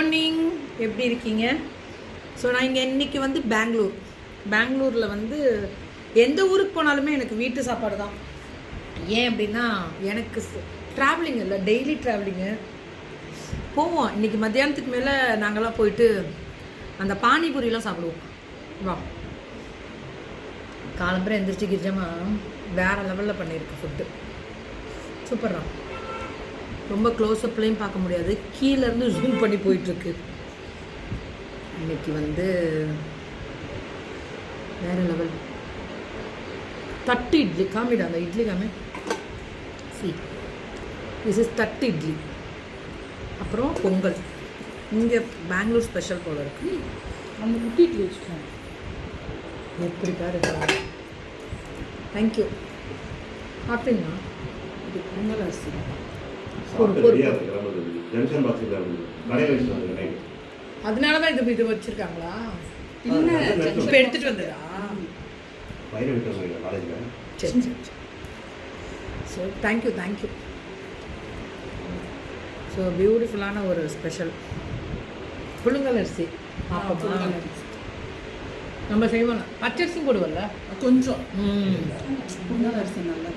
Morning, எப்படி இருக்கீங்க? So நான் இங்கே இன்றைக்கி வந்து பெங்களூரில் வந்து எந்த ஊருக்கு போனாலுமே எனக்கு வீட்டு சாப்பாடு தான். ஏன் அப்படின்னா எனக்கு ட்ராவலிங் இல்லை, டெய்லி ட்ராவலிங்கு போவோம். இன்றைக்கி மத்தியானத்துக்கு மேலே நாங்கள்லாம் போயிட்டு அந்த பானிபூரிலாம் சாப்பிடுவோம். வா, காலம்பரம் எந்திரிச்சு கிரிஜமா வேறு லெவலில் பண்ணியிருக்கு ஃபுட்டு. சூப்பர்ரா, ரொம்ப க்ளோஸ்அப்லேயும் பார்க்க முடியாது, கீழேருந்து ஜூம் பண்ணி போயிட்டுருக்கு. இன்றைக்கி வந்து வேறு லெவல் தட்டு இட்லி. காமிடா அந்த இட்லி காமி. திஸ் இஸ் தட்டு இட்லி. அப்புறம் பொங்கல். இங்கே பெங்களூர் ஸ்பெஷல் போல இருக்கு. அந்த குட்டி இட்லி வச்சுக்கோங்க. எப்படி பாரு. தேங்க்யூ. சாப்பிட்டீங்களா? இது பொங்கல் அரிசி அதனால தான் இது வச்சுருக்காங்களா? இல்லை, இப்போ எடுத்துகிட்டு வந்துடா. சரி சரி. So thank you. ஸோ பியூட்டிஃபுல்லான ஒரு ஸ்பெஷல் புழுங்கல் அரிசி. நம்ம செய்வோம். பச்சரிசியும் போடுவல்ல கொஞ்சம். பொங்கல் அரிசி நல்லா.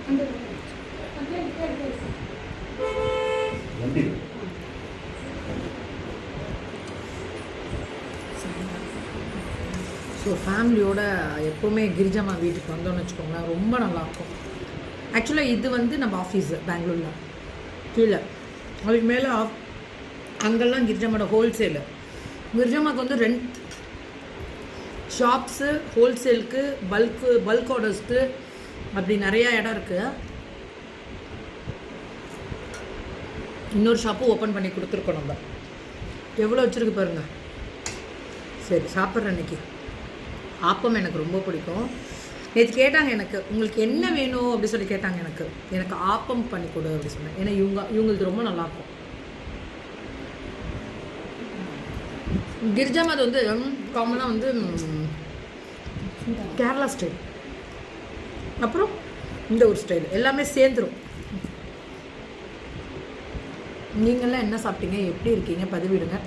ஸோ ஃபேமிலியோட எப்போவுமே கிரிஜம்மா வீட்டுக்கு வந்தோம்னு வச்சுக்கோங்களேன், ரொம்ப நல்லாயிருக்கும். ஆக்சுவலாக இது வந்து நம்ம ஆஃபீஸு பெங்களூரில் கீழே, அதுக்கு மேலே அங்கெல்லாம் கிரிஜம்மாவோட ஹோல்சேலு. கிரிஜம்மாவுக்கு வந்து ரெண்ட் ஷாப்ஸு, ஹோல்சேலுக்கு, பல்க் ஆர்டர்ஸ்க்கு அப்படி நிறையா இடம் இருக்குது. இன்னொரு ஷாப்பும் ஓப்பன் பண்ணி கொடுத்துருக்கோம். நம்ம எவ்வளோ வச்சுருக்கு பாருங்கள். சரி, சாப்பிட்றேன். இன்றைக்கி ஆப்பம் எனக்கு ரொம்ப பிடிக்கும். நேற்று கேட்டாங்க எனக்கு, உங்களுக்கு என்ன வேணும் அப்படி சொல்லி கேட்டாங்க. எனக்கு ஆப்பம் பண்ணி கொடு அப்படி சொன்னேன். ஏன்னா இவங்களுக்கு ரொம்ப நல்லாயிருக்கும். கிரிஜாமது வந்து காமனாக வந்து கேரளா ஸ்டைல், அப்புறம் இந்த ஒரு ஸ்டைல் எல்லாமே சேர்ந்துடும். நீங்கள்லாம் என்ன சாப்பிட்டீங்க, எப்படி இருக்கீங்க, பதிவிடுங்க.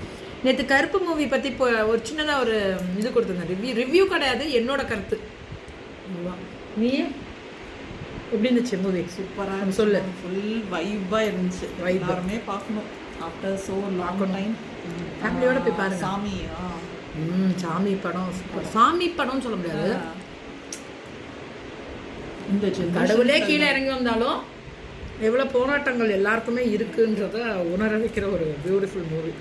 நேற்று கருப்பு மூவி பற்றி இப்போ ஒரு சின்னதாக ஒரு இது கொடுத்துருந்தேன். ரிவ்யூ கிடையாது, என்னோட கருத்து. நீ எப்படி இருந்துச்சு மூவி? சூப்பராக சொல்லு. ஃபுல் வைப்பாக இருந்துச்சு. எல்லாருமே பார்க்கணும். ஆஃப்டர் ஸோ லாங் டைம் ஃபேமிலியோட போய் பாருங்க. சாமி படம். சாமி படம்னு சொல்ல முடியாது, இந்த கடவுளே கீழே இறங்கி வந்தாலும் எவ்வளோ போராட்டங்கள் எல்லாருக்குமே இருக்குன்றத உணர வைக்கிற ஒரு பியூட்டிஃபுல் மூவி.